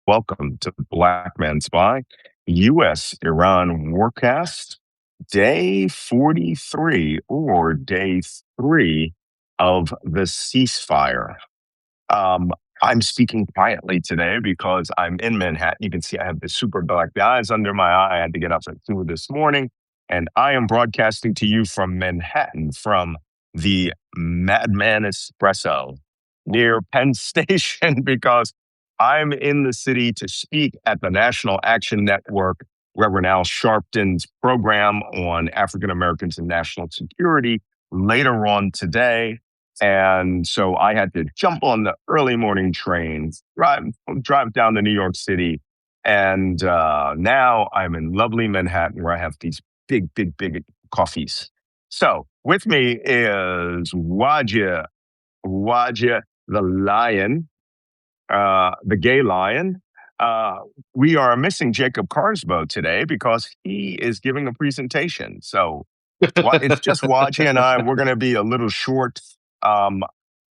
Welcome to Black Man Spy, U.S. Iran Warcast, day 43 or day 3 of the ceasefire. Um, I'm speaking quietly today because I'm in Manhattan. You can see I have the super black eyes under my eye. I had to get up at 2 this morning, and I am broadcasting to you from Manhattan, from the Madman Espresso near Penn Station, because I'm in the city to speak at the National Action Network, Reverend Al Sharpton's program on African Americans and national security later on today. And so I had to jump on the early morning train, drive down to New York City. And now I'm in lovely Manhattan where I have these big coffees. So with me is Wajeeh the lion, the gay lion. Uh, we are missing Jacob Kaarsbo today because he is giving a presentation. So it's just Wajeeh and I. We're going to be a little short. Um,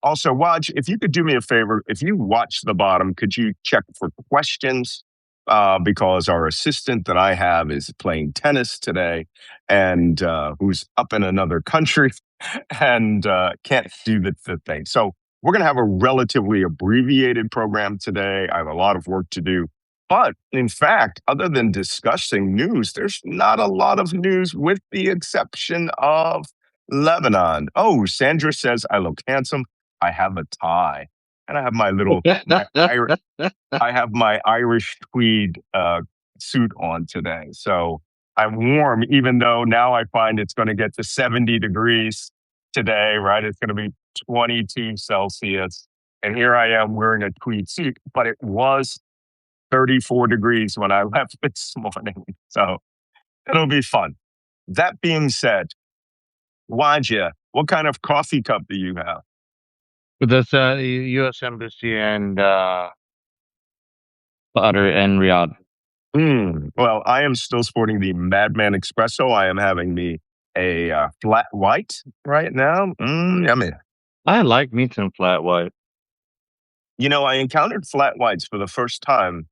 Also, Waj, if you could do me a favor, if you watch the bottom, could you check for questions? Because our assistant that I have is playing tennis today and who's up in another country and can't do the thing. So we're going to have a relatively abbreviated program today. I have a lot of work to do. But in fact, other than discussing news, there's not a lot of news with the exception of Lebanon. Oh, Sandra says I look handsome. I have a tie. And I have I have my Irish tweed suit on today. So I'm warm, even though now I find it's going to get to 70 degrees today, right? It's going to be 22 Celsius. And here I am wearing a tweed suit, but it was 34 degrees when I left this morning. So it'll be fun. That being said, Waja, what kind of coffee cup do you have? But that's U.S. Embassy and Butter and Riyadh. Well, I am still sporting the Madman Espresso. I am having a flat white right now. Yummy. I like me some flat white. You know, I encountered flat whites for the first time.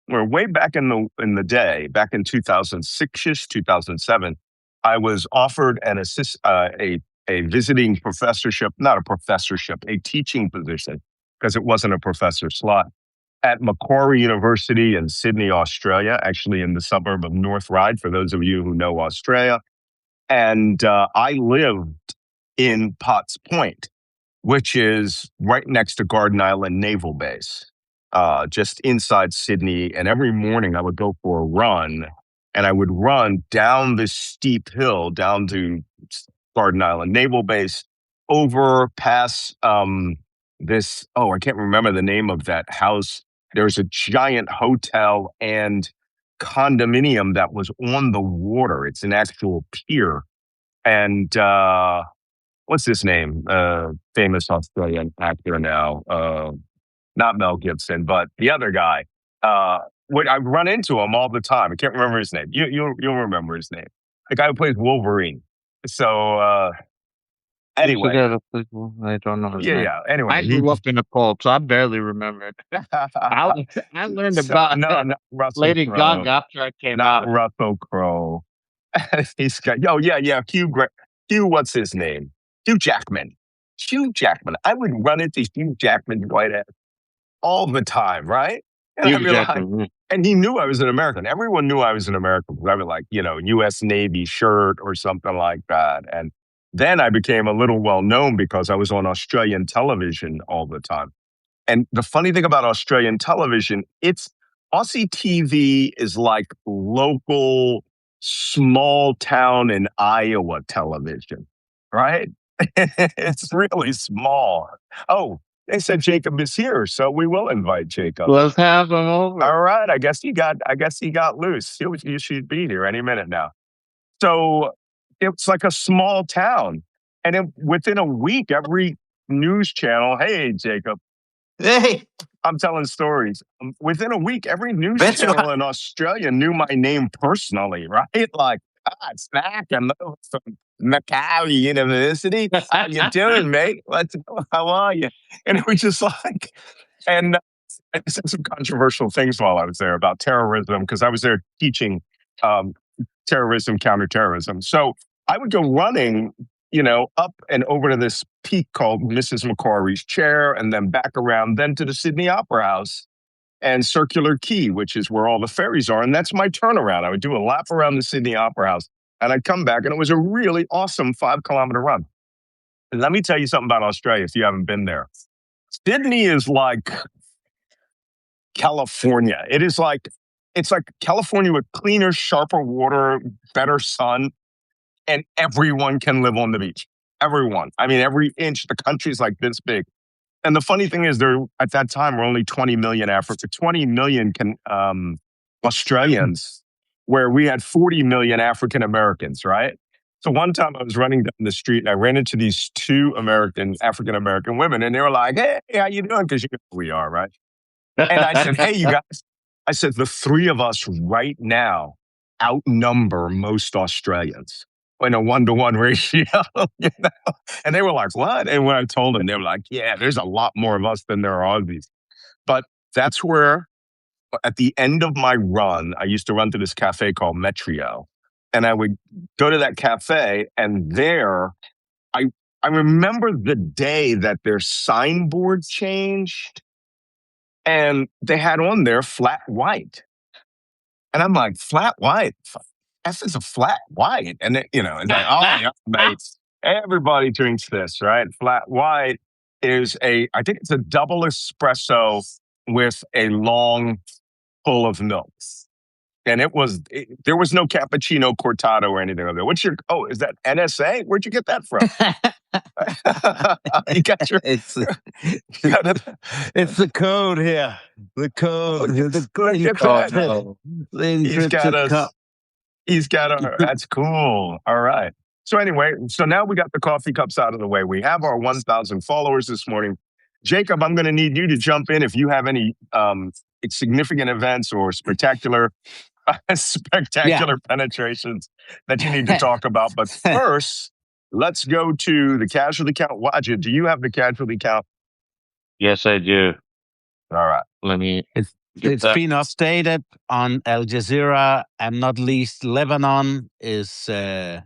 We're way back in the day, back in 2006ish, 2007. I was offered a visiting professorship, not a professorship, a teaching position, because it wasn't a professor slot at Macquarie University in Sydney, Australia, actually in the suburb of North Ryde, for those of you who know Australia. And I lived in Potts Point, which is right next to Garden Island Naval Base, just inside Sydney. And every morning I would go for a run, and I would run down this steep hill down to Garden Island Naval Base, over past I can't remember the name of that house. There's a giant hotel and condominium that was on the water. It's an actual pier. And what's his name? Famous Australian actor now. Not Mel Gibson, but the other guy. I run into him all the time. I can't remember his name. You'll remember his name. The guy who plays Wolverine. So anyway, I don't know his name. yeah. Anyway, I grew up in a cult, so I barely remember it. I learned about no, Russell Lady Crowe, Gaga after I came not out. Russell Crowe. He's got yeah. Hugh, what's his name? Hugh Jackman. Hugh Jackman. I would run into Hugh Jackman right at all the time, right? And I'd be like, and he knew I was an American. Everyone knew I was an American because I was like, U.S. Navy shirt or something like that. And then I became a little well known because I was on Australian television all the time. And the funny thing about Australian television, Aussie TV is like local small town in Iowa television, right? It's really small. Oh, they said Jacob is here, so we will invite Jacob. Let's have him over. All right. I guess he got loose. You should be here any minute now. So it's like a small town. And within a week, every news channel, hey, Jacob, Hey, I'm telling stories. Within a week, every news That's channel right. in Australia knew my name personally, right? Like, Snack, I'm from Macquarie University. How you doing, mate? How are you? And it was just like, and I said some controversial things while I was there about terrorism because I was there teaching um, terrorism, counterterrorism. So I would go running, up and over to this peak called Mrs. Macquarie's Chair, and then back around, then to the Sydney Opera House and Circular Quay, which is where all the ferries are. And that's my turnaround. I would do a lap around the Sydney Opera House, and I'd come back, and it was a really awesome 5 kilometer run. And let me tell you something about Australia if you haven't been there. Sydney is like California. It's like California with cleaner, sharper water, better sun, and everyone can live on the beach. Everyone. I mean, every inch, the country's like this big. And the funny thing is, there at that time were only 20 million 20 million Australians, where we had 40 million African Americans, right? So one time I was running down the street and I ran into these two African American women, and they were like, "Hey, how you doing?" Because you know who we are, right? And I said, "Hey, you guys," I said, "the three of us right now outnumber most Australians in a 1-to-1 ratio." you know? And they were like, "What?" And when I told them, they were like, "Yeah, there's a lot more of us than there are Aussies." But that's where, at the end of my run, I used to run to this cafe called Metrio. And I would go to that cafe, and there, I, I remember the day that their signboard changed, and they had on there flat white. And I'm like, flat white? F is a flat white. And, it's like, oh, yeah, mate, everybody drinks this, right? Flat white is I think it's a double espresso with a long full of milk. And there was no cappuccino cortado or anything like that. Is that NSA? Where'd you get that from? you got your, It's it's the code here. The code. The green code. The He's got encrypted us. cup. He's got a. That's cool. All right. So anyway, now we got the coffee cups out of the way. We have our 1,000 followers this morning. Jacob, I'm going to need you to jump in if you have any significant events or spectacular penetrations that you need to talk about. But first, let's go to the casualty count. Wajeeh, do you have the casualty count? Yes, I do. All right. Let me. It's been updated on Al Jazeera, and not least Lebanon is serious.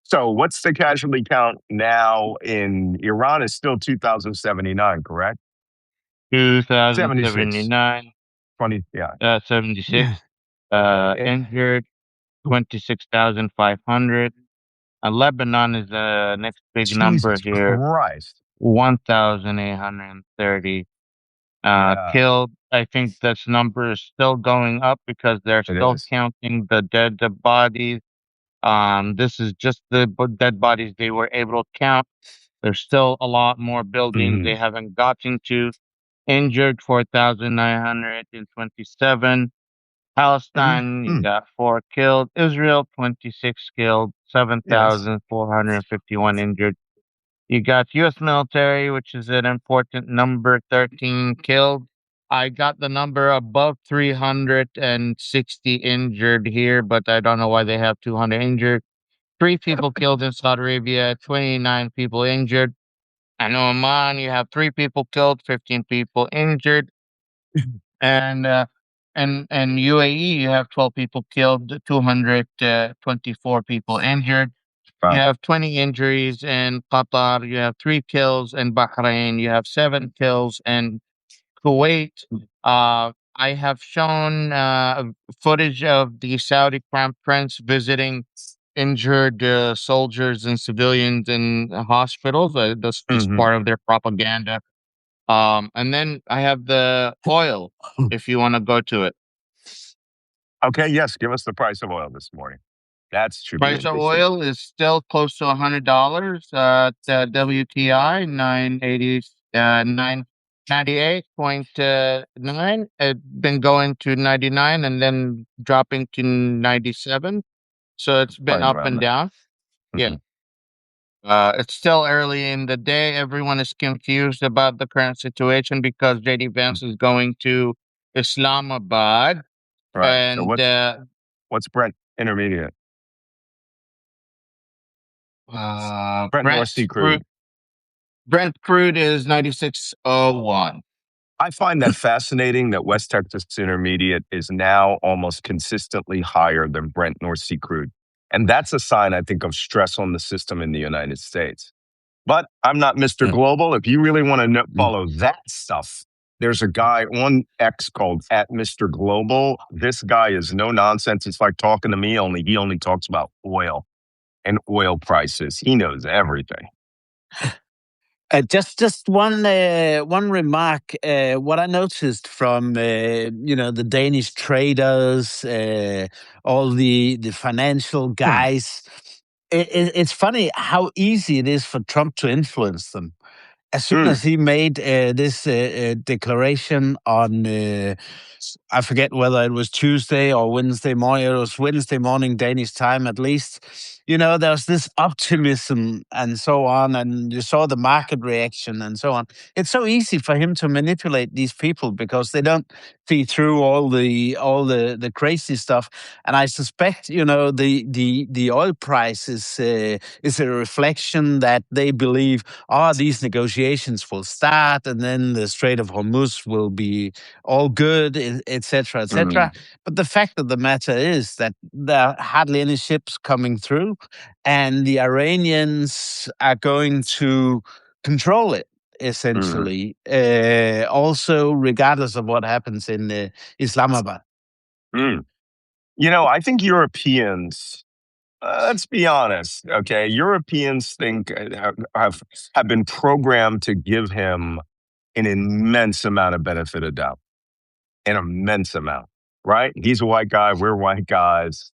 So what's the casualty count now in Iran? Is still 2,079, correct? 2,079. 76. Injured 26,500. Lebanon is the next big Jesus number here. Christ. 1,830. Killed. I think this number is still going up because they're still counting the dead bodies. This is just the dead bodies they were able to count. There's still a lot more buildings they haven't gotten to. Injured 4,927. Palestine, you got 4 killed. Israel, 26 killed. 7,451 injured. You got U.S. military, which is an important number, 13 killed. I got the number above 360 injured here, but I don't know why they have 200 injured. 3 people killed in Saudi Arabia, 29 people injured. And in Oman, you have 3 people killed, 15 people injured. And UAE, you have 12 people killed, 224 people injured. Wow. You have 20 injuries in Qatar. You have 3 kills in Bahrain. You have 7 kills in Kuwait. I have shown footage of the Saudi Crown Prince visiting injured soldiers and civilians in hospitals. This is part of their propaganda. And then I have the oil, if you want to go to it. Okay, yes. Give us the price of oil this morning. Price of oil is still close to $100. The WTI 98.9. It's been going to 99 and then dropping to 97. So it's been up and down. Yeah. It's still early in the day. Everyone is confused about the current situation because JD Vance is going to Islamabad. Right. And so what's Brent Intermediate? Brent North Sea crude. Brent crude is 96.01. I find that fascinating that West Texas Intermediate is now almost consistently higher than Brent North Sea crude. And that's a sign, I think, of stress on the system in the United States. But I'm not Mr. Global. If you really want to follow that stuff, there's a guy on X called at Mr. Global. This guy is no nonsense. It's like talking to me, only he only talks about oil and oil prices. He knows everything. Just one remark. What I noticed from the Danish traders, all the financial guys, it's funny how easy it is for Trump to influence them. As soon as he made this declaration on, I forget whether it was Tuesday or Wednesday morning, it was Wednesday morning Danish time at least, there was this optimism and so on, and you saw the market reaction and so on. It's so easy for him to manipulate these people because they don't see through all the crazy stuff. And I suspect, the oil price is a reflection that they believe, these negotiations will start, and then the Strait of Hormuz will be all good, etc., etc. But the fact of the matter is that there are hardly any ships coming through, and the Iranians are going to control it essentially. Also, regardless of what happens in Islamabad. I think Europeans. Let's be honest, okay? Europeans think have been programmed to give him an immense amount of benefit of doubt, an immense amount, right? He's a white guy, we're white guys.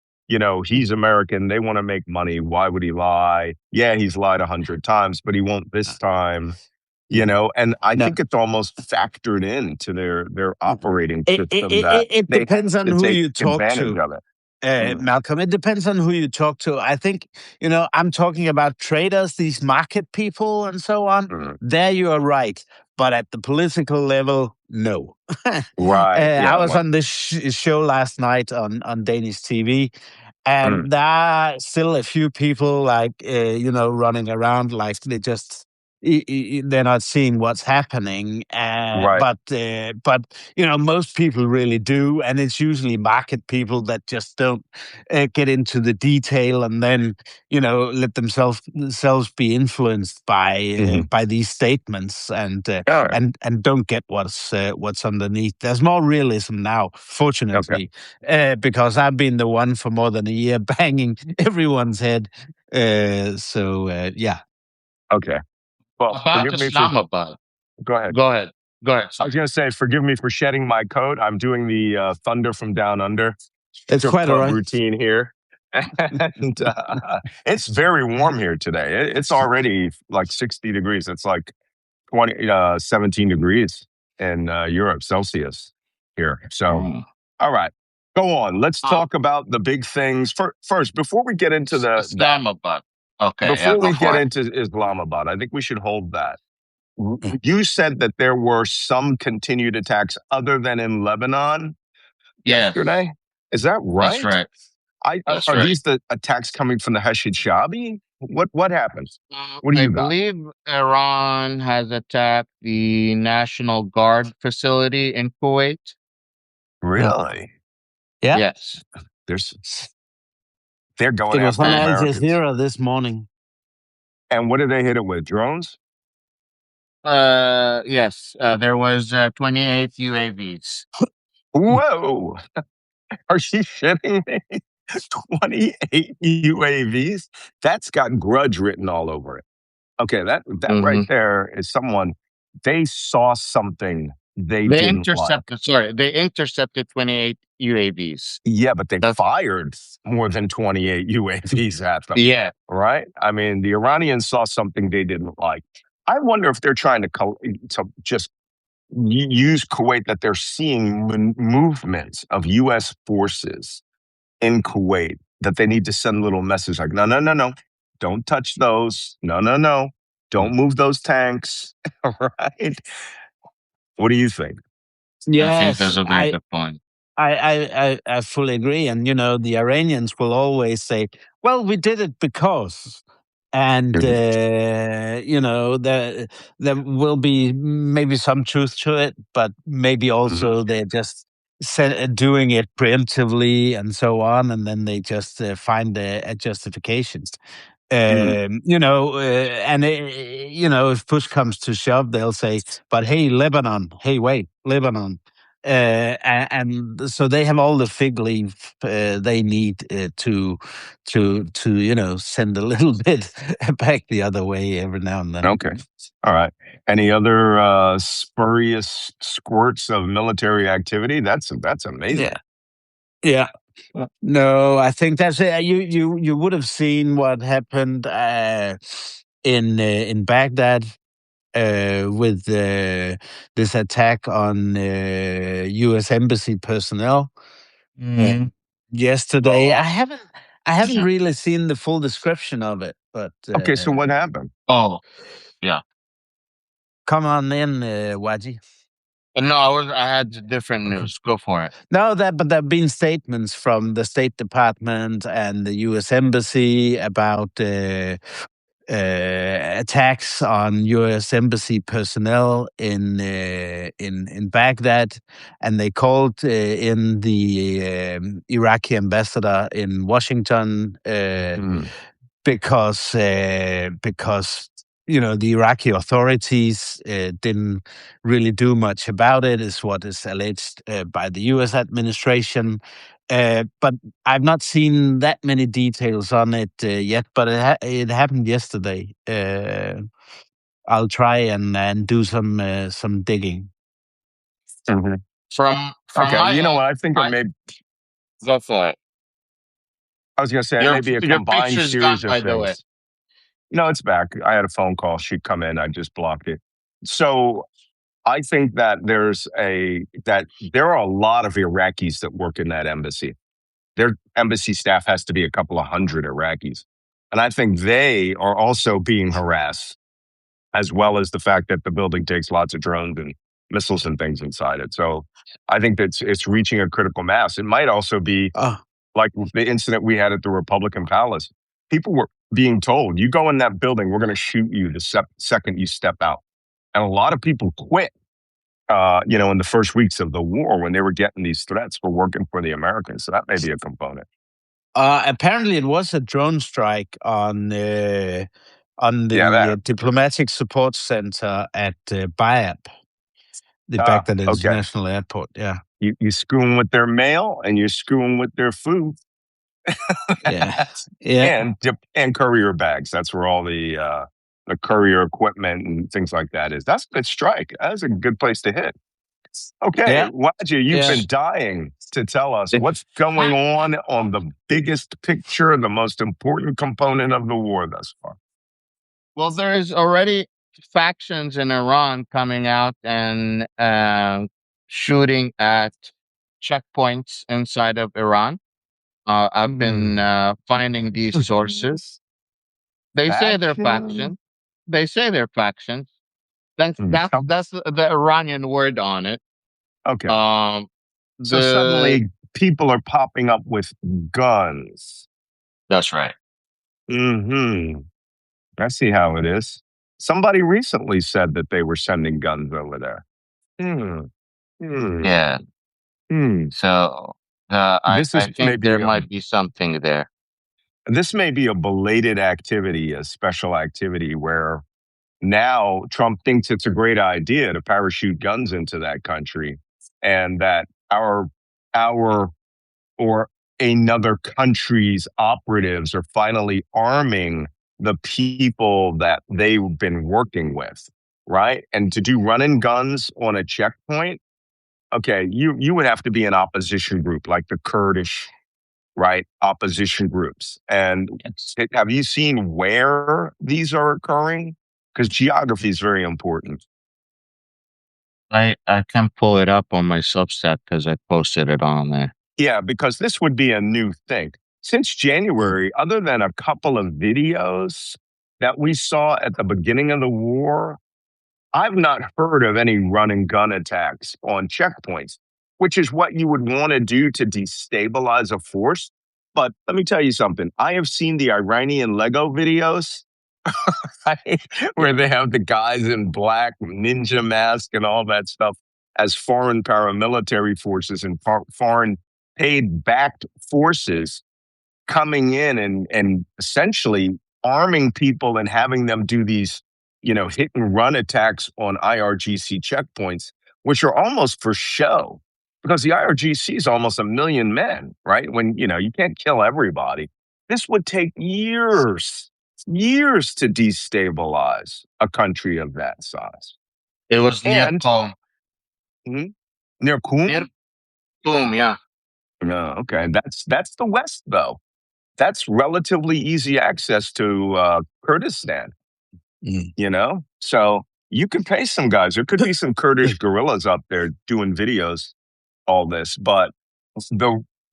He's American. They want to make money. Why would he lie? Yeah, he's lied 100 times, but he won't this time. And I think it's almost factored into their operating system that it depends on who you talk advantage to. of it. Malcolm, it depends on who you talk to. I think, I'm talking about traders, these market people and so on. There you are right. But at the political level, no. Right. I was on this show last night on Danish TV. And there are still a few people running around like they're not seeing what's happening. Right. But most people really do, and it's usually market people that just don't get into the detail and then let themselves be influenced by these statements and don't get what's underneath. There's more realism now, fortunately, because I've been the one for more than a year banging everyone's head. Yeah. Okay. Well, about Islamabad. Go ahead. Go ahead. I was going to say, forgive me for shedding my coat. I'm doing the Thunder from Down Under. It's quite all right. Routine here. And it's very warm here today. It's already like 60 degrees. It's like 17 degrees in Europe, Celsius here. So, all right. Go on. Let's talk about the big things. First, before we get into the Islamabad. Okay. Before we get into Islamabad, I think we should hold that. You said that there were some continued attacks other than in Lebanon yesterday. Is that right? That's right. Are these the attacks coming from the Hashid Shabi? What happened? What do you got? I believe Iran has attacked the National Guard facility in Kuwait. Really? Yeah. Yes. They're going after It was on Al Jazeera this morning. And what did they hit it with? Drones? Yes. There was 28 UAVs. Whoa! Are you shitting me? 28 UAVs? That's got grudge written all over it. Okay, that right there is someone, they saw something they didn't intercepted. Like. Sorry, they intercepted 28 UAVs. Yeah, but they fired more than 28 UAVs at them. Yeah. Right? I mean, the Iranians saw something they didn't like. I wonder if they're trying to just use Kuwait, that they're seeing movements of U.S. forces in Kuwait, that they need to send a little message like, no. Don't touch those. No. Don't move those tanks. Right? What do you think? Yes, I think that's a very good point. I fully agree. And, the Iranians will always say, well, we did it because. And Mhm. there will be maybe some truth to it, but maybe also they're just doing it preemptively and so on, and then they just find a justification. Mhm. If push comes to shove, they'll say, "But hey, Lebanon, hey, wait, Lebanon." And so they have all the fig leaf they need to send a little bit back the other way every now and then. Okay. All right. Any other spurious squirts of military activity? That's amazing. Yeah. No, I think that's it. You would have seen what happened in Baghdad with this attack on U.S. embassy personnel yesterday. I haven't really seen the full description of it, but Okay, so what happened? Oh, yeah. come on in, Wajeeh. No, I had different news. Go for it. No, but there have been statements from the State Department and the U.S. Embassy about attacks on U.S. embassy personnel in Baghdad, and they called in the Iraqi ambassador in Washington Mm. because the Iraqi authorities didn't really do much about it, is what is alleged by the U.S. administration. But I've not seen that many details on it yet. But it happened yesterday. I'll try and do some digging. Mhm. From Okay, my you know what? end, I think it may. go for it. I was going to say it may be a Your combined picture's gone, series of by the way. things. No, it's back. I had a phone call. She'd come in. I just blocked it. So I think that there are a lot of Iraqis that work in that embassy. Their embassy staff has to be a couple of hundred Iraqis. And I think they are also being harassed, as well as the fact that the building takes lots of drones and missiles and things inside it. So I think that it's reaching a critical mass. It might also be Oh, like the incident we had at the Republican Palace. People were being told, you go in that building, we're going to shoot you the second you step out. And a lot of people quit, in the first weeks of the war when they were getting these threats for working for the Americans. So that may be a component. apparently, it was a drone strike on the Yeah, that. diplomatic support center at Bayab, the Baghdad Okay. International Airport. Yeah, You screwing with their mail and you're screwing with their food. yeah, yeah. and courier bags. That's where all the courier equipment and things like that is. That's a good strike. That's a good place to hit. Okay, Yeah, Wajeeh, you've yeah. been dying to tell us what's going on the biggest picture, the most important component of the war thus far. Well, there's already factions in Iran coming out and shooting at checkpoints inside of Iran. I've been finding these sources. They say they're Faction? factions. They say they're factions. That's Hmm. that's that's the Iranian word on it. Okay. Um, So the suddenly people are popping up with guns. That's right. Hmm. I see how it is. Somebody recently said that they were sending guns over there. Hmm. Hmm. Yeah. Hmm. So This I is think there maybe might be something there. this may be a belated activity, a special activity where now Trump thinks it's a great idea to parachute guns into that country, and that our or another country's operatives are finally arming the people that they've been working with, right? And to do run and guns on a checkpoint, okay, you would have to be an opposition group like the Kurdish, right? Opposition groups. And have you seen where these are occurring? Because geography is very important. I can pull it up on my Substack because I posted it on there. Yeah, because this would be a new thing. Since January, other than a couple of videos that we saw at the beginning of the war, I've not heard of any run and gun attacks on checkpoints, which is what you would want to do to destabilize a force. But let me tell you something. I have seen the Iranian Lego videos, right? Where they have the guys in black, ninja mask, and all that stuff as foreign paramilitary forces and foreign paid backed forces coming in and essentially arming people and having them do these, hit and run attacks on IRGC checkpoints, which are almost for show because the IRGC is almost 1 million men, right? When, you can't kill everybody. This would take years to destabilize a country of that size. It was near And Qom. near Qum? Near Qom, yeah. No, okay. That's the West, though. That's relatively easy access to Kurdistan, So you could pay some guys. There could be some Kurdish guerrillas up there doing videos, all this. But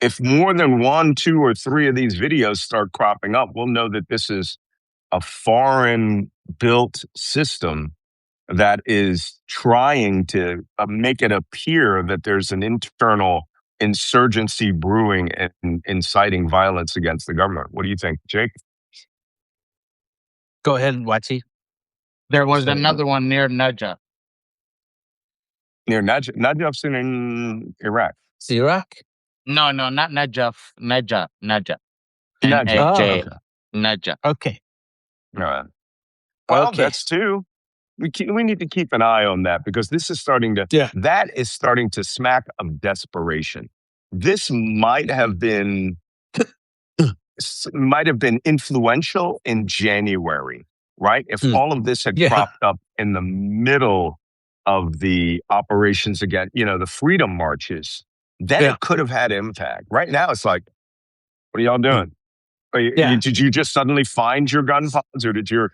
if more than 1, 2, or 3 of these videos start cropping up, we'll know that this is a foreign built system that is trying to make it appear that there's an internal insurgency brewing and inciting violence against the government. What do you think, Jake? Go ahead, Wajeeh. There was another one near Najaf. Near Najaf's in Iraq. It's Iraq? No, not Najaf. Najaf. Najaf. N-A-J. Okay. Najaf. Okay. All right. Well, Okay. that's two. We need to keep an eye on that because this is starting to that is starting to smack of desperation. This might have been influential in January, right? If all of this had cropped up in the middle of the operations again, the freedom marches, then it could have had impact. Right now, it's like, what are y'all doing? Did you just suddenly find your gun pods, or did your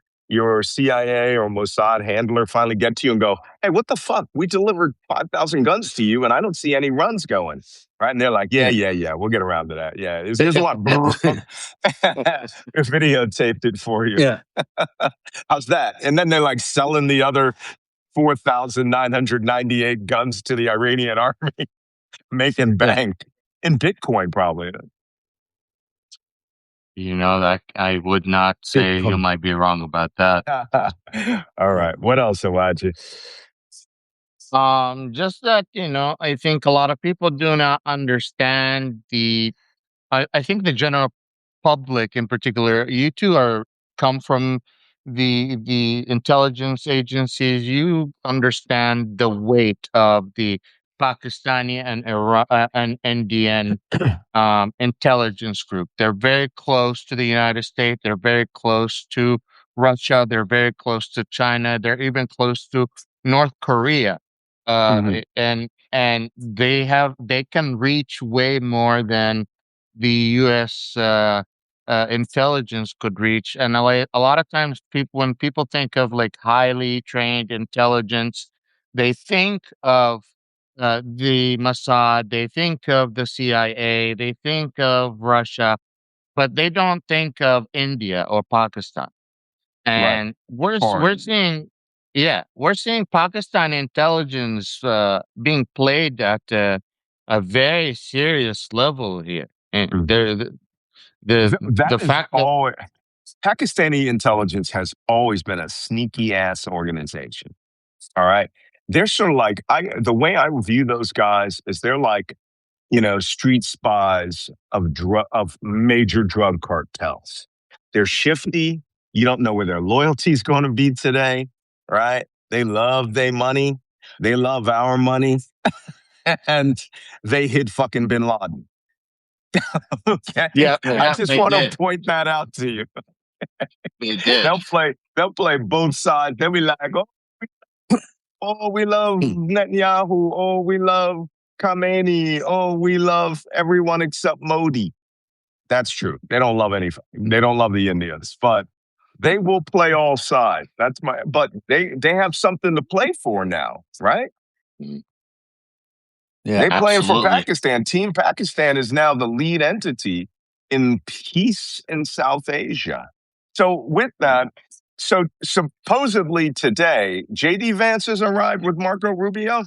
CIA or Mossad handler finally get to you and go, hey, what the fuck? We delivered 5,000 guns to you and I don't see any runs going. Right? And they're like, yeah, we'll get around to that. Yeah, there's a lot. Videotaped it for you. Yeah. How's that? And then they're like selling the other 4,998 guns to the Iranian army, making bank in Bitcoin probably. That I would not say you might be wrong about that. All right. What else, Wajeeh? Just that, I think a lot of people do not understand I think the general public in particular, you two come from the intelligence agencies. You understand the weight of the Pakistani and Indian intelligence group. They're very close to the United States. They're very close to Russia. They're very close to China. They're even close to North Korea. And they can reach way more than the U.S. Intelligence could reach. And a lot of times, when people think of like highly trained intelligence, they think of the Mossad, they think of the CIA, they think of Russia, but they don't think of India or Pakistan. And we're seeing Pakistan intelligence being played at a very serious level here. And the fact that Pakistani intelligence has always been a sneaky ass organization. All right. They're sort of like, the way I view those guys is they're like, street spies of major drug cartels. They're shifty. You don't know where their loyalty is going to be today, right? They love their money. They love our money. And they hid fucking bin Laden. Okay. Yeah, I just want to point that out to you. They did. They'll play both sides. They'll be like, oh, we love Netanyahu. Oh, we love Khamenei. Oh, we love everyone except Modi. That's true. They don't love they don't love the Indians, but they will play all sides. But they have something to play for now, right? Yeah, they playing for Pakistan. Team Pakistan is now the lead entity in peace in South Asia. So with that, supposedly today, J.D. Vance has arrived with Marco Rubio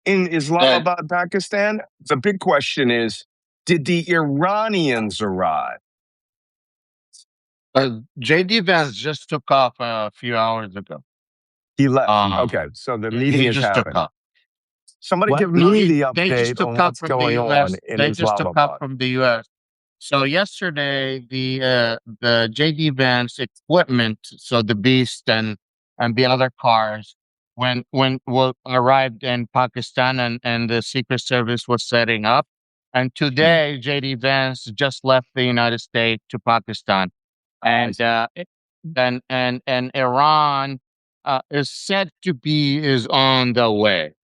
in Islamabad, Pakistan. The big question is, did the Iranians arrive? JD Vance just took off a few hours ago. He left. Um, Okay, so the meeting he has just took happened. off. Somebody What? give No, me the they just update took on off what's from the going on U.S. in They just took off Islamabad. from the U.S. So yesterday, the JD Vance equipment, so the Beast and the other cars, arrived in Pakistan, and the Secret Service was setting up. And today, JD Vance just left the United States to Pakistan, I and see. and Iran is said to be is on the way.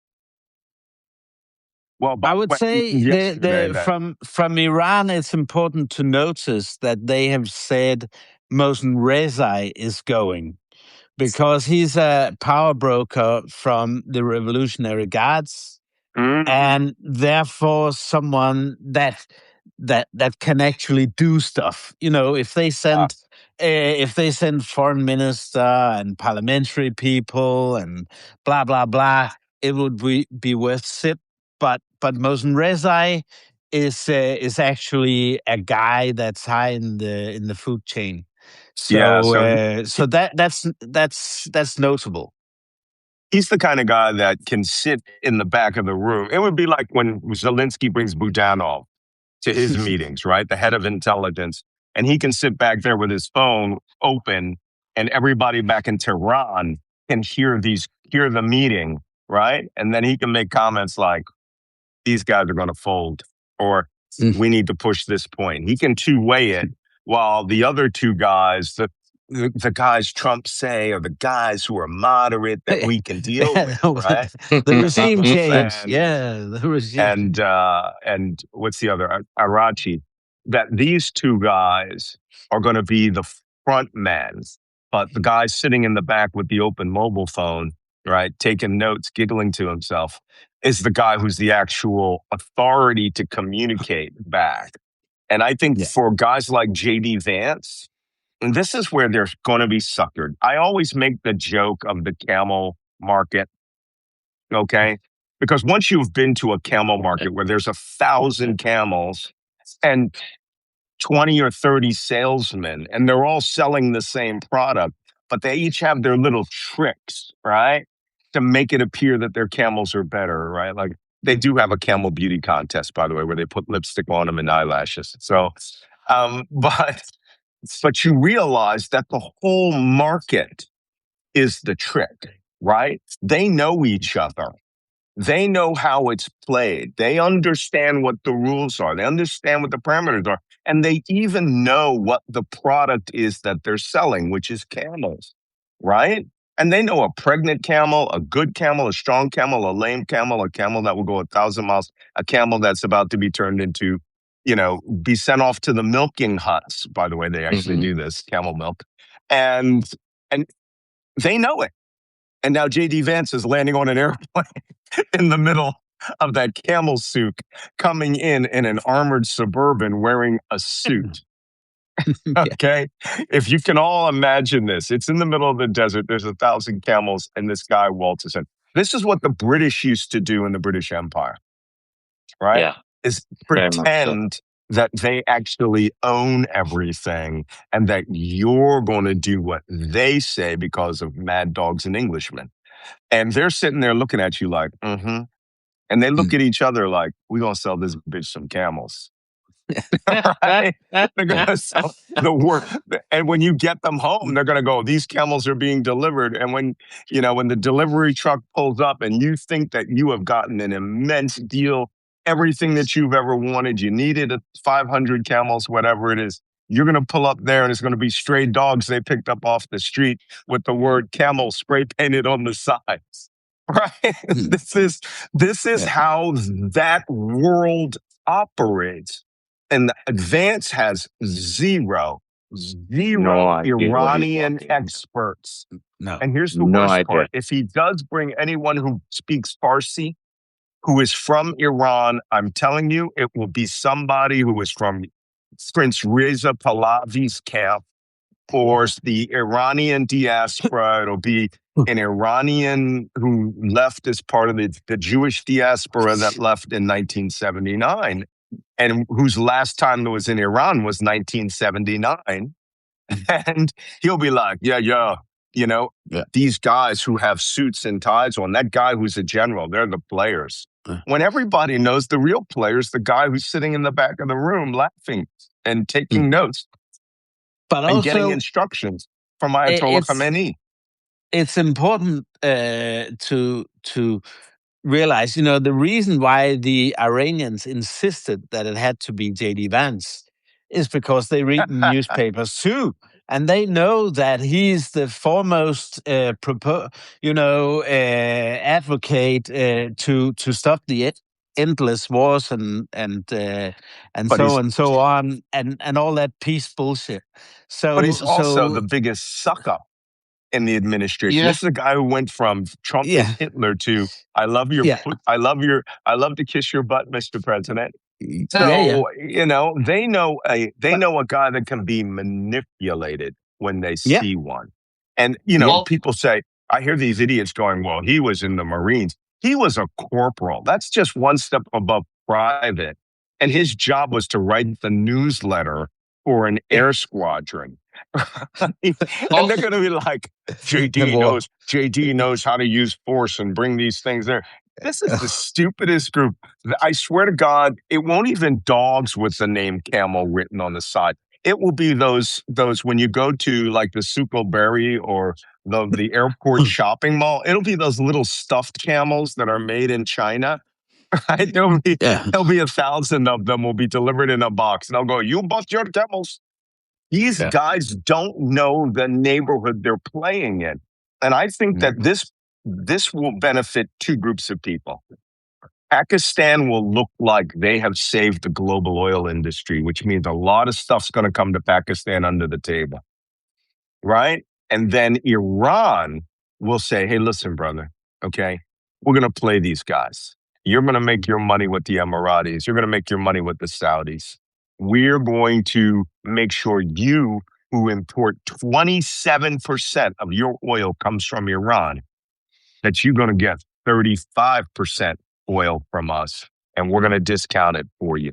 Well, I would say yesterday that. from Iran, it's important to notice that they have said Mohsen Reza is going because he's a power broker from the Revolutionary Guards, Mhm. and therefore someone that can actually do stuff. You know, if they send foreign minister and parliamentary people and blah blah blah, it would be worth it. But Mohsen Rezai is actually a guy that's high in the food chain. Yeah, So so so that's notable. he's the kind of guy that can sit in the back of the room. It would be like when Zelensky brings Budanov to his meetings, right? The head of intelligence. And he can sit back there with his phone open, and everybody back in Tehran can hear the meeting, right? And then he can make comments like, these guys are going to fold, or we need to push this point. He can two-way it, while the other two guys, the guys Trump say, are the guys who are moderate that we can deal with, right? The regime change. And Yeah, the regime. and what's the other, Arachi, that these two guys are going to be the front men, but the guy sitting in the back with the open mobile phone, right, taking notes, giggling to himself, is the guy who's the actual authority to communicate back. And I think Yeah. for guys like JD Vance, and this is where they're going to be suckered. I always make the joke of the camel market. Okay. Because once you've been to a camel market where there's 1,000 camels and 20 or 30 salesmen, and they're all selling the same product, but they each have their little tricks, right? To make it appear that their camels are better, right? Like they do have a camel beauty contest, by the way, where they put lipstick on them and eyelashes. So, but you realize that the whole market is the trick, right? They know each other. They know how it's played. They understand what the rules are. They understand what the parameters are. And they even know what the product is that they're selling, which is camels, right? And they know a pregnant camel, a good camel, a strong camel, a lame camel, a camel that will go 1,000 miles, a camel that's about to be turned into, be sent off to the milking huts. By the way, they actually do this, camel milk. And they know it. And now JD Vance is landing on an airplane in the middle of that camel souk, coming in an armored Suburban wearing a suit. Okay. If you can all imagine this, it's in the middle of the desert. There's 1,000 camels, and this guy waltzes in. This is what the British used to do in the British Empire, right? Yeah, Is very much so. pretend that they actually own everything and that you're going to do what they say because of mad dogs and Englishmen. And they're sitting there looking at you like, mm-hmm. And they look at each other like, we're going to sell this bitch some camels. Right? They're going to sell the work. And when you get them home, they're going to go, these camels are being delivered. And when the delivery truck pulls up and you think that you have gotten an immense deal, everything that you've ever wanted, you needed 500 camels, whatever it is, you're going to pull up there and it's going to be stray dogs they picked up off the street with the word camel spray painted on the sides. Right? This is how that world operates. And Advance has zero No idea what he's Iranian talking about. experts. No. And here's the No worst idea. part. If he does bring anyone who speaks Farsi, who is from Iran, I'm telling you, it will be somebody who is from Prince Reza Pahlavi's camp or the Iranian diaspora. It'll be an Iranian who left as part of the Jewish diaspora that left in 1979 and whose last time that was in Iran was 1979. And he'll be like, yeah, you know, these guys who have suits and ties on, that guy who's a general, they're the players. When everybody knows the real player's the guy who's sitting in the back of the room laughing and taking notes But and getting also, instructions from Ayatollah Khamenei. it's important to realize, the reason why the Iranians insisted that it had to be J.D. Vance is because they read newspapers too. And they know that he's the foremost, advocate to stop the endless wars and But so on and all that peace bullshit. But he's also the So biggest suck up in the administration. Yeah. This is a guy who went from Trump is Hitler to I love to kiss your butt, Mr. President. So they know a guy that can be manipulated when they see one. And people say, I hear these idiots going, well, he was in the Marines. He was a corporal. That's just one step above private. And his job was to write the newsletter for an air squadron. And they're going to be like, JD knows how to use force and bring these things there. This is the stupidest group. I swear to God, it won't even dogs with the name Camel written on the side. It will be those when you go to like the Succoberry or the airport shopping mall. It'll be those little stuffed camels that are made in China. Right? There'll be 1,000 of them will be delivered in a box. And they'll go, you bought your camels. These guys don't know the neighborhood they're playing in. And I think that this will benefit two groups of people. Pakistan will look like they have saved the global oil industry, which means a lot of stuff's going to come to Pakistan under the table. Right? And then Iran will say, hey, listen, brother, okay, we're going to play these guys. You're going to make your money with the Emiratis. You're going to make your money with the Saudis. We're going to make sure you, who import 27% of your oil comes from Iran, that you're going to get 35% oil from us, and we're going to discount it for you.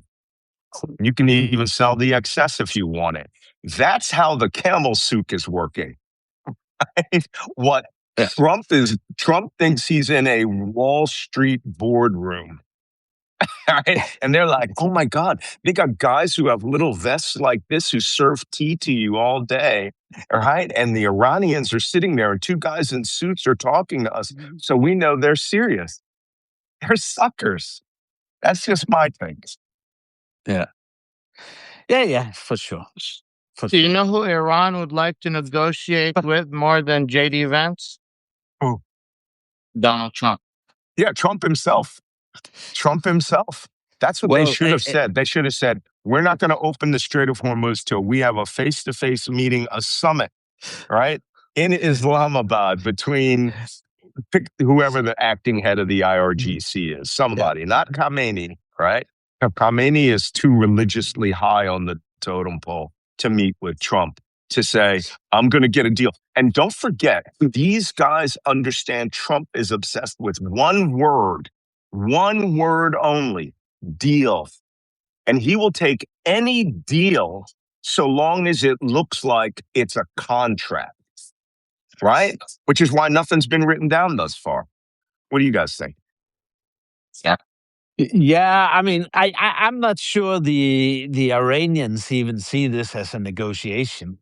You can even sell the excess if you want it. That's how the camel souk is working. What Trump thinks he's in a Wall Street boardroom. Right? And they're like, oh my God, they got guys who have little vests like this who serve tea to you all day. Right? And the Iranians are sitting there and two guys in suits are talking to us. So we know they're serious. They're suckers. That's just my thing. Yeah, for sure. Do you know who Iran would like to negotiate with more than J.D. Vance? Who? Donald Trump. Yeah, Trump himself. That's what they should have said. They should have said, we're not going to open the Strait of Hormuz till we have a face-to-face meeting, a summit, right, in Islamabad between whoever the acting head of the IRGC is, somebody, not Khamenei, right? Khamenei is too religiously high on the totem pole to meet with Trump, to say, I'm going to get a deal. And don't forget, these guys understand Trump is obsessed with one word only, deal. And he will take any deal so long as it looks like it's a contract, right? Which is why nothing's been written down thus far. What do you guys think? Yeah, I mean, I'm not sure the Iranians even see this as a negotiation.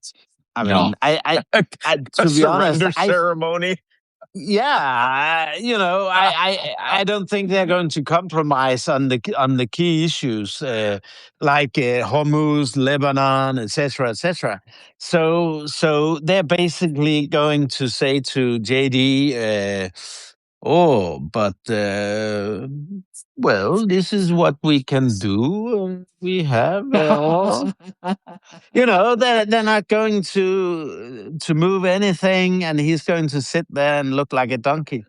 I mean, to be honest, ceremony. Yeah, I don't think they're going to compromise on the key issues like Hormuz, Lebanon, etc., etc. So they're basically going to say to JD, well, this is what we can do. We have, they're not going to move anything, and he's going to sit there and look like a donkey.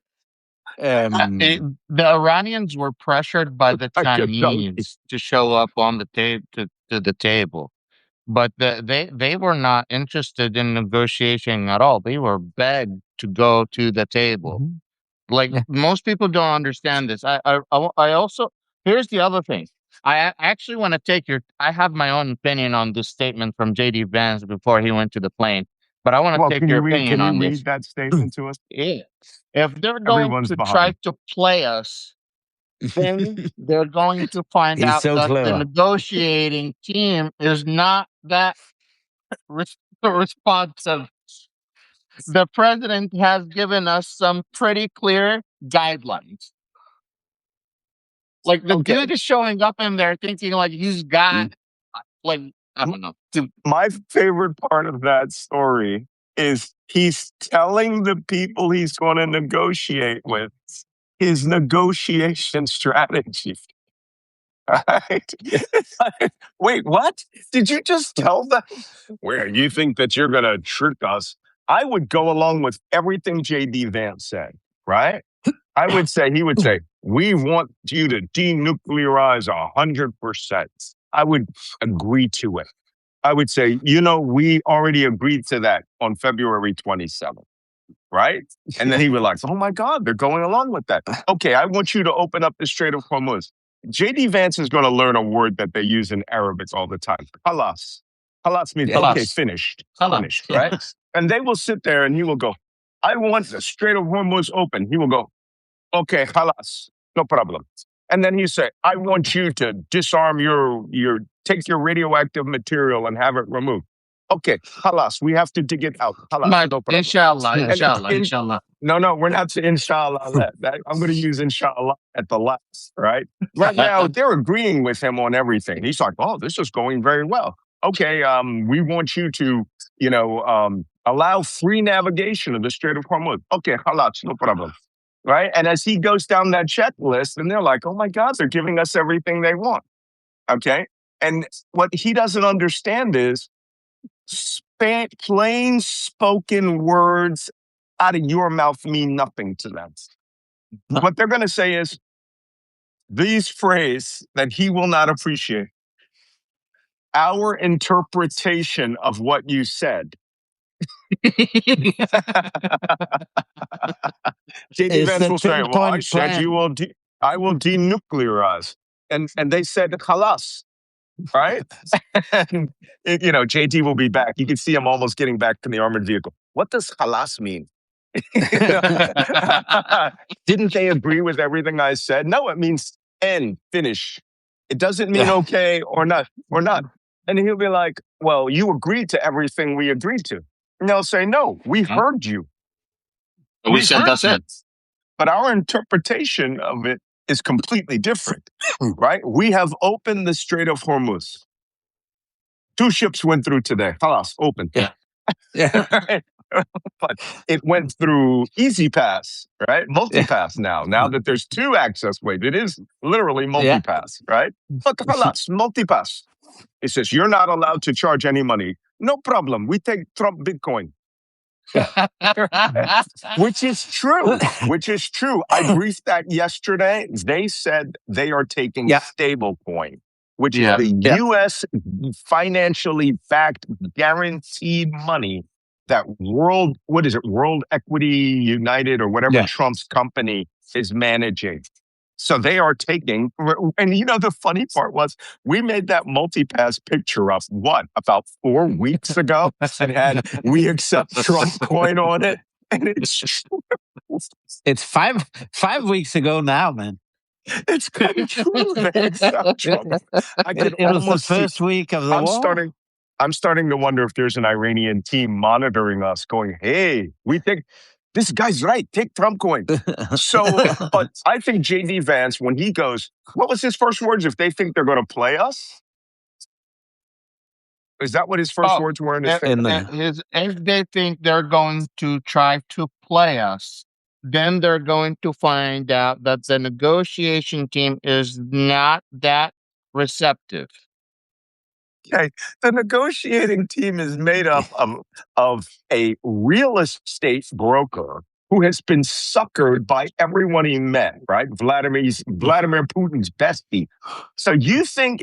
The Iranians were pressured by the Chinese to show up on the to the table, but they were not interested in negotiating at all. They were begged to go to the table. Like most people don't understand this. I also, here's the other thing. I actually want to take your. I have my own opinion on this statement from JD Vance before he went to the plane, but I want to Well, take your opinion can you on this. read that statement to us? Yeah. If they're going Everyone's to try behind. to play us, then they're going to find He's out so that the clever. negotiating team is not that responsive. The president has given us some pretty clear guidelines. Like the Okay. dude is showing up in there thinking like he's got like I don't know. My favorite part of that story is he's telling the people he's going to negotiate with his negotiation strategy. Right? Wait, what? Did you just tell them? Where you think that you're going to trick us? I would go along with everything JD Vance said, right? He would say, we want you to denuclearize 100%. I would agree to it. I would say, we already agreed to that on February 27th, right? And then he would like, oh my God, they're going along with that. Okay, I want you to open up the Strait of Hormuz. JD Vance is going to learn a word that they use in Arabic all the time. Halas. Halas means, okay, finished. Finished, right? And they will sit there and he will go, I want the Strait of Hormuz open. He will go, okay, halas, no problem. And then he say, I want you to disarm take your radioactive material and have it removed. Okay, halas, we have to dig it out. Halas, no problem. Inshallah. No, we're not to inshallah. I'm going to use inshallah at the last, right? Right now, they're agreeing with him on everything. He's like, oh, this is going very well. Okay, we want you to, allow free navigation of the Strait of Hormuz. Okay, halas, no problem. Right? And as he goes down that checklist, and they're like, oh my God, they're giving us everything they want. Okay? And what he doesn't understand is plain spoken words out of your mouth mean nothing to them. What they're going to say is these phrases that he will not appreciate. Our interpretation of what you said. JD Vance will say, well, I said I will denuclearize. And they said, halas, right? And, JD will be back. You can see him almost getting back to the armored vehicle. What does halas mean? Didn't they agree with everything I said? No, it means end, finish. It doesn't mean okay or not. And he'll be like, well, you agreed to everything we agreed to. And they'll say, no, we heard you. We said that's it. But our interpretation of it is completely different, right? We have opened the Strait of Hormuz. 2 ships went through today. Halas, open. Yeah. But it went through Easy Pass, right? Multi-pass now. Now that there's 2 access ways, it is literally multi-pass, right? But halas, multi-pass. It says, you're not allowed to charge any money. No problem. We take Trump Bitcoin. Which is true. I briefed that yesterday. They said they are taking stablecoin, which is the U.S. financially backed guaranteed money that World Equity United or whatever Trump's company is managing. So they are taking, and the funny part was we made that multi-pass picture up, about 4 weeks ago? And had we accept Trump coin on it. And it's true. It's 5 weeks ago now, man. It's true. They accept Trump. It was the first week of the war. I'm starting to wonder if there's an Iranian team monitoring us going, hey, we think this guy's right. Take Trump coin. So, but I think JD Vance, when he goes, what was his first words? If they think they're going to play us? Is that what his first words were in his statement? If they think they're going to try to play us, then they're going to find out that the negotiation team is not that receptive. Okay, the negotiating team is made up of a real estate broker who has been suckered by everyone he met, right? Vladimir Putin's bestie. So you think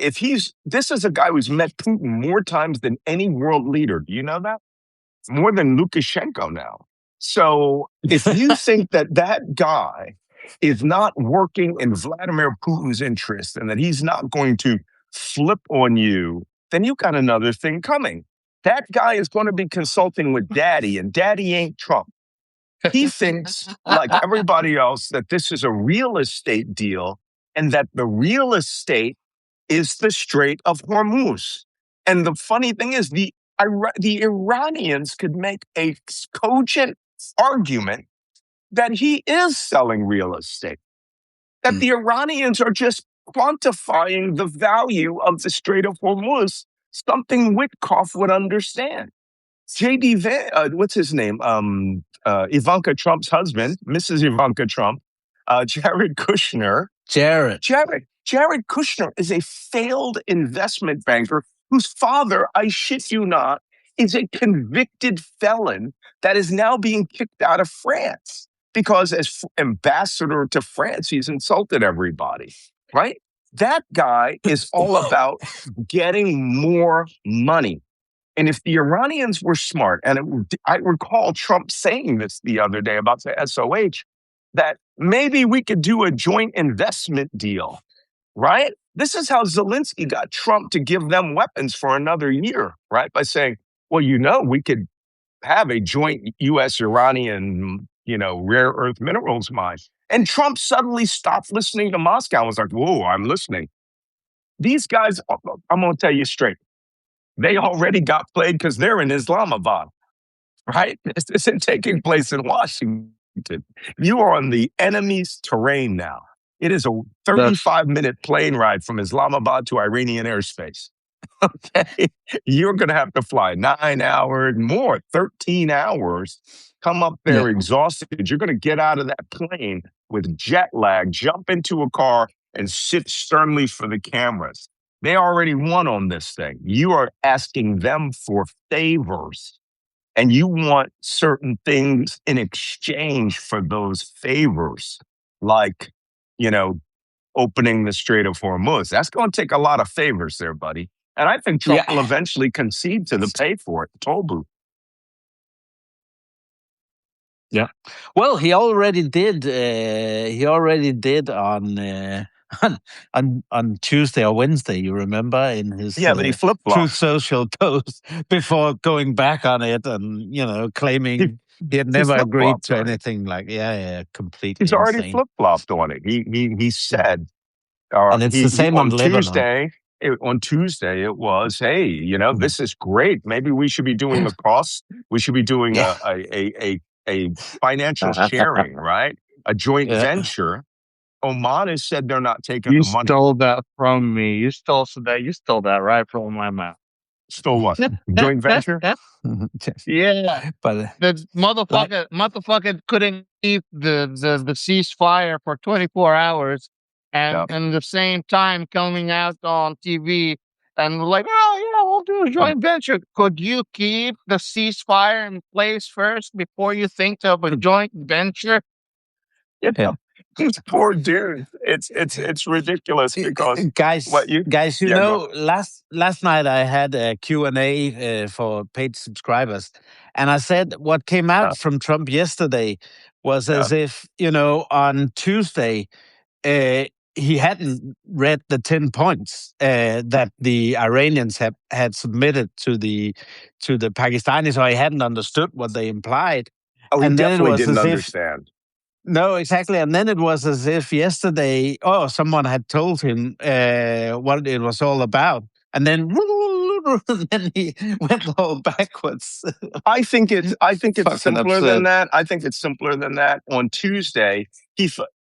this is a guy who's met Putin more times than any world leader. Do you know that? More than Lukashenko now. So if you think that guy is not working in Vladimir Putin's interest and that he's not going to flip on you, then you got another thing coming. That guy is going to be consulting with Daddy, and Daddy ain't Trump. He thinks, like everybody else, that this is a real estate deal and that the real estate is the Strait of Hormuz. And the funny thing is, the Iranians could make a cogent argument that he is selling real estate, that the Iranians are just quantifying the value of the Strait of Hormuz, something Witkoff would understand. What's his name? Ivanka Trump's husband, Mrs. Ivanka Trump, Jared Kushner. Jared Kushner is a failed investment banker whose father, I shit you not, is a convicted felon that is now being kicked out of France because as ambassador to France, he's insulted everybody, right? That guy is all about getting more money. And if the Iranians were smart, and I recall Trump saying this the other day about the SOH, that maybe we could do a joint investment deal, right? This is how Zelensky got Trump to give them weapons for another year, right? By saying, well, we could have a joint U.S.-Iranian, rare earth minerals mine. And Trump suddenly stopped listening to Moscow and was like, whoa, I'm listening. These guys, I'm going to tell you straight, they already got played because they're in Islamabad, right? This isn't taking place in Washington. You are on the enemy's terrain now. It is a 35-minute plane ride from Islamabad to Iranian airspace. Okay? You're going to have to fly 9 hours, more, 13 hours, come up there exhausted. You're going to get out of that plane with jet lag, jump into a car, and sit sternly for the cameras. They already won on this thing. You are asking them for favors, and you want certain things in exchange for those favors, like, opening the Strait of Hormuz. That's going to take a lot of favors there, buddy. And I think Trump will eventually concede to the pay for it, toll booth. Yeah. Well, he already did. He already did on Tuesday or Wednesday. You remember in his but he flip flopped. Truth Social post before going back on it and claiming he had never agreed to anything like completely. He's already flip flopped on it. He said, and it's the same on Tuesday. On Tuesday, it was, hey, this is great. Maybe we should be doing the costs. We should be doing a financial sharing, right? A joint venture. Oman has said they're not taking the money. You stole that from me. You stole that right from my mouth. Stole what? Joint venture? Yeah. But the motherfucker couldn't keep the ceasefire for 24 hours and at the same time coming out on TV and like, oh yeah, we'll do a joint venture. Could you keep the ceasefire in place first before you think of a joint venture? These poor dudes. It's ridiculous because guys, last night I had a Q&A for paid subscribers, and I said what came out from Trump yesterday was as if on Tuesday he hadn't read the 10 points that the Iranians had submitted to the Pakistanis, or he hadn't understood what they implied. Oh, he definitely didn't understand. No, exactly. And then it was as if yesterday, someone had told him what it was all about. And then he went all backwards. I think it's simpler than that. I think it's simpler than that. On Tuesday,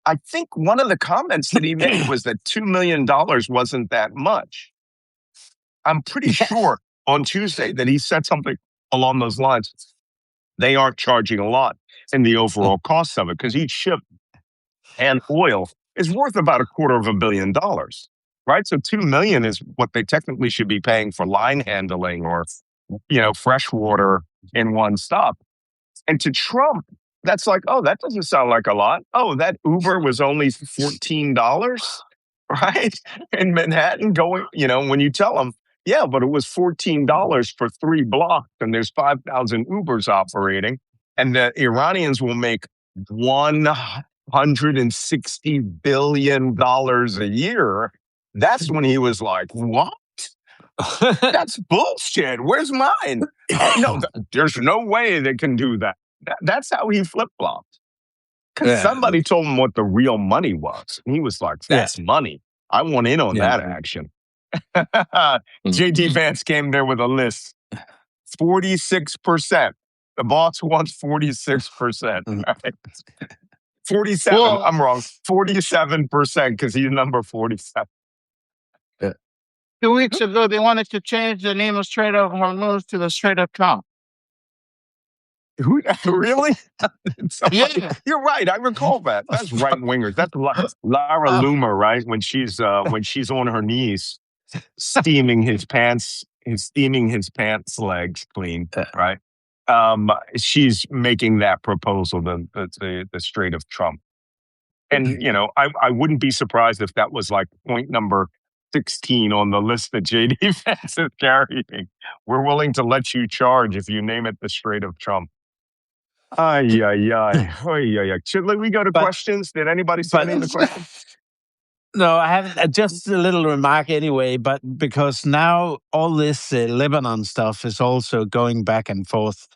I think one of the comments that he made was that $2 million wasn't that much. I'm pretty sure on Tuesday that he said something along those lines. They aren't charging a lot in the overall cost of it because each ship and oil is worth about $250 million, right? So $2 million is what they technically should be paying for line handling or, fresh water in one stop. And to Trump, that's like, oh, that doesn't sound like a lot. Oh, that Uber was only $14, right? In Manhattan going, when you tell them, yeah, but it was $14 for 3 blocks and there's 5,000 Ubers operating. And the Iranians will make $1 $160 billion a year, that's when he was like, what? That's bullshit. Where's mine? No, there's no way they can do that. That's how he flip-flopped. Because somebody told him what the real money was. And he was like, that's money. I want in on that action. JD Vance came there with a list. 46%. The boss wants 46%. Right? 47. Well, I'm wrong. 47% because he's number 47. 2 weeks ago, they wanted to change the name of Strait of Hormuz to the Strait of Trump. Really? Yeah. You're right. I recall that. That's right wingers. That's Lara Loomer, right? When she's on her knees, steaming his pants legs clean, right? She's making that proposal, the Strait of Trump. And I wouldn't be surprised if that was like point number 16 on the list that JD Vance is carrying. We're willing to let you charge if you name it the Strait of Trump. Ay, ay, ay. Ay, ay, ay. Should we go to questions? Did anybody see any of the questions? No, I haven't. Just a little remark anyway, but because now all this Lebanon stuff is also going back and forth.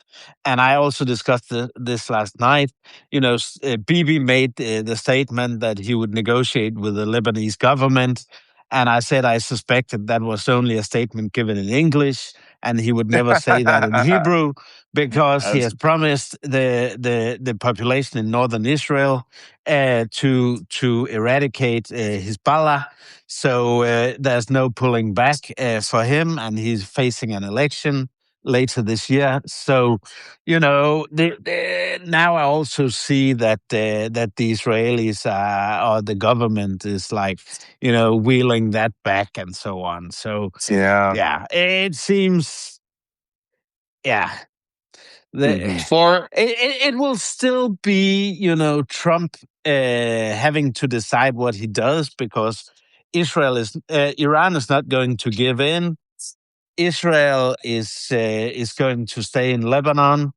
And I also discussed this last night. Bibi made the statement that he would negotiate with the Lebanese government. And I said I suspected that was only a statement given in English, and he would never say that in Hebrew because he has promised the population in northern Israel to eradicate Hezbollah. So there's no pulling back for him, and he's facing an election later this year. So, now I also see that the Israelis or the government is like, wheeling that back and so on. So it seems, it will still be, Trump having to decide what he does because Iran is not going to give in. Israel is going to stay in Lebanon,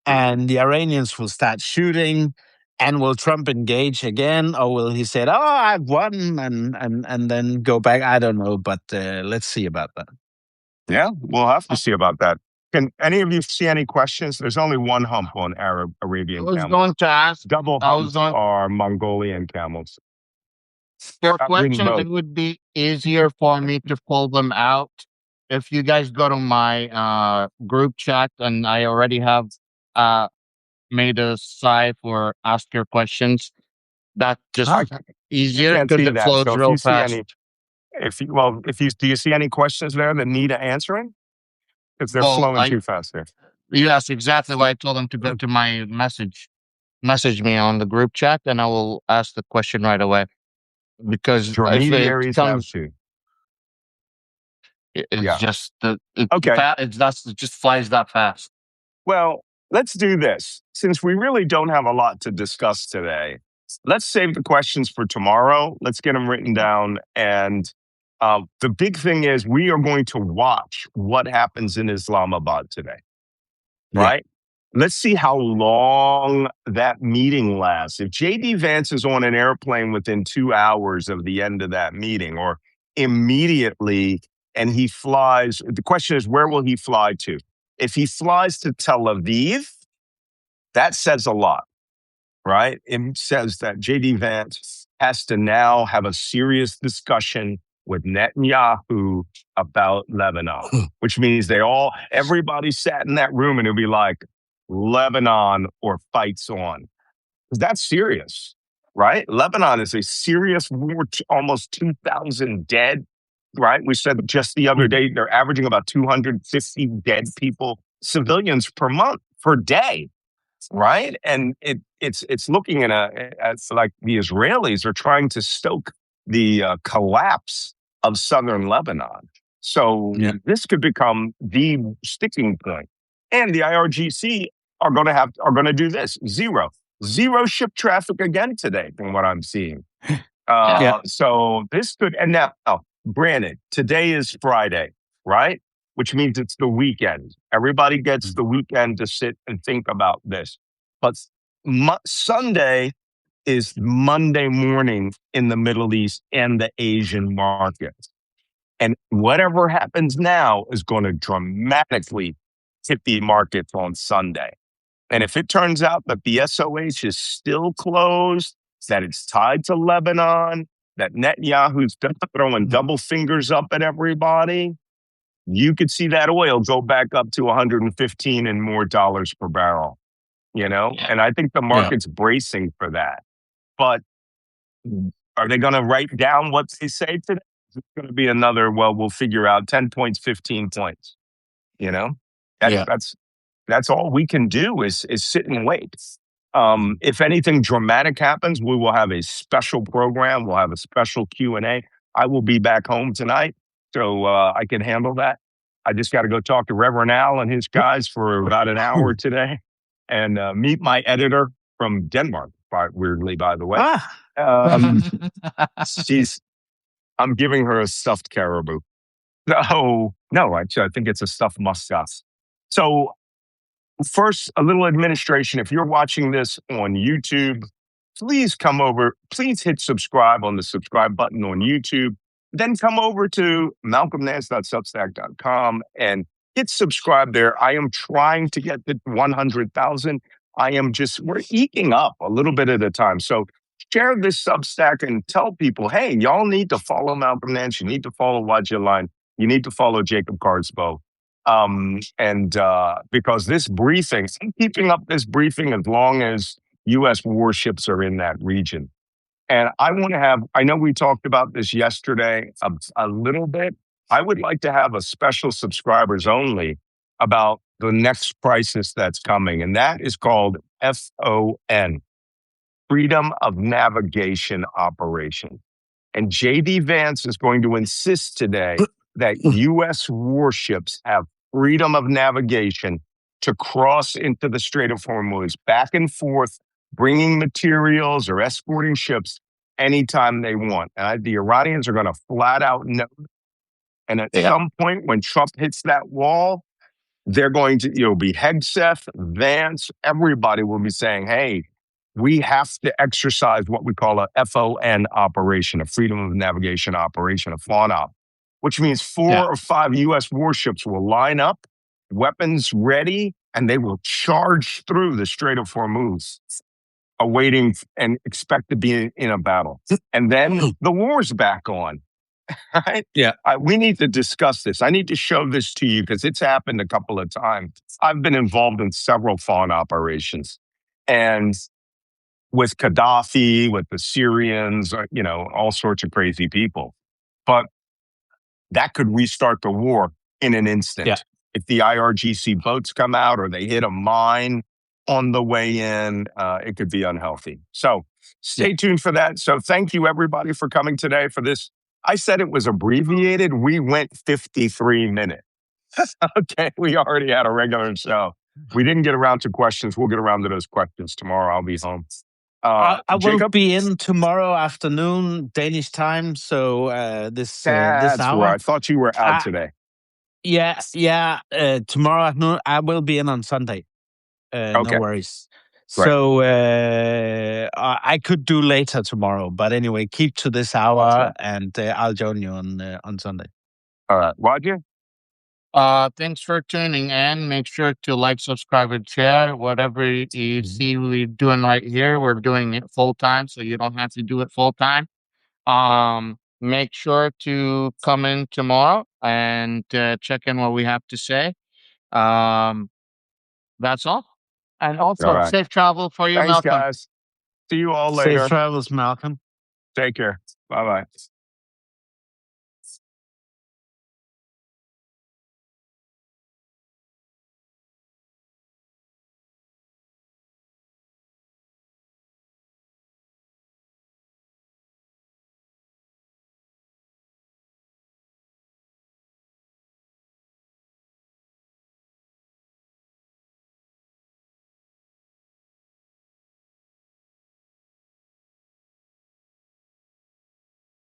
and the Iranians will start shooting. And will Trump engage again, or will he say, "Oh, I've won," and then go back? I don't know, but let's see about that. Yeah, we'll have to see about that. Can any of you see any questions? There's only one hump on Arabian camels. I was going to ask. Double humps are Mongolian camels. For questions, it would be easier for me to pull them out. If you guys go to my group chat, and I already have made a site for ask your questions, that's just easier because it flows real fast. Do you see any questions there that need answering? Because they're flowing too fast here. Yes, exactly why I told them to go to my message me on the group chat, and I will ask the question right away. Because intermediaries have to. It's just it just flies that fast. Well, let's do this. Since we really don't have a lot to discuss today, let's save the questions for tomorrow. Let's get them written down. And the big thing is we are going to watch what happens in Islamabad today, right? Let's see how long that meeting lasts. If JD Vance is on an airplane within 2 hours of the end of that meeting or immediately, and he flies, the question is, where will he fly to? If he flies to Tel Aviv, that says a lot, right? It says that JD Vance has to now have a serious discussion with Netanyahu about Lebanon, which means everybody sat in that room and it'll be like, Lebanon or fights on. That's serious, right? Lebanon is a serious war, almost 2,000 dead, right? We said just the other day, they're averaging about 250 dead people, civilians per day, right? And it's looking as like the Israelis are trying to stoke the collapse of southern Lebanon. So this could become the sticking point. And the IRGC are going to do this. Zero ship traffic again today, from what I'm seeing. So this could, and now, granted, today is Friday, right? Which means it's the weekend. Everybody gets the weekend to sit and think about this. But Sunday, is Monday morning in the Middle East and the Asian markets. And whatever happens now is going to dramatically hit the markets on Sunday. And if it turns out that the SOH is still closed, that it's tied to Lebanon, that Netanyahu's throwing double fingers up at everybody, you could see that oil go back up to 115 and more dollars per barrel, you know? And I think the market's bracing for that. But are they going to write down what they say today? It's going to be another, well, we'll figure out 10 points, 15 points, you know? That's all we can do is sit and wait. If anything dramatic happens, we will have a special program. We'll have a special Q&A. I will be back home tonight, so I can handle that. I just got to go talk to Reverend Al and his guys for about an hour today and meet my editor from Denmark, weirdly, by the way. I'm giving her a stuffed caribou. No, actually, I think it's a stuffed muskrat. So first, a little administration. If you're watching this on YouTube, please come over. Please hit subscribe on the subscribe button on YouTube. Then come over to malcolmnance.substack.com and hit subscribe there. I am trying to get to 100,000. We're eking up a little bit at a time. So share this Substack and tell people, hey, y'all need to follow Malcolm Nance. You need to follow Wajeeh. You need to follow Jacob Kaarsbo. Because this briefing, I'm keeping up this briefing as long as U.S. warships are in that region. And I know we talked about this yesterday a little bit. I would like to have a special subscribers only about the next crisis that's coming. And that is called FON, Freedom of Navigation Operation. And J.D. Vance is going to insist today that U.S. warships have freedom of navigation to cross into the Strait of Hormuz, back and forth, bringing materials or escorting ships anytime they want. And the Iranians are going to flat out know. And at some point, when Trump hits that wall, they're going to, be Hegseth, Vance, everybody will be saying, hey, we have to exercise what we call a FON operation, a freedom of navigation operation, a FONOP, which means 4 or 5 U.S. warships will line up, weapons ready, and they will charge through the Strait of Hormuz, awaiting and expect to be in a battle. And then the war's back on. Right? We need to discuss this. I need to show this to you because it's happened a couple of times. I've been involved in several FON operations. And with Gaddafi, with the Syrians, all sorts of crazy people. But that could restart the war in an instant. If the IRGC boats come out or they hit a mine on the way in, it could be unhealthy. So stay tuned for that. So thank you, everybody, for coming today for this. I said it was abbreviated. We went 53 minutes. Okay, we already had a regular show. We didn't get around to questions. We'll get around to those questions tomorrow. I'll be home. I will be in tomorrow afternoon, Danish time. So this hour. Where I thought you were out today. Tomorrow afternoon, I will be in on Sunday. No worries. Right. So I could do later tomorrow, but anyway, keep to this hour, and I'll join you on Sunday. All right, Wajeeh. Thanks for tuning in. Make sure to like, subscribe, and share. Whatever you see we're doing right here, we're doing it full time, so you don't have to do it full time. Make sure to come in tomorrow and check in what we have to say. That's all. And also, safe travel for you, Thanks, Malcolm. Guys. See you all later. Safe travels, Malcolm. Take care. Bye-bye.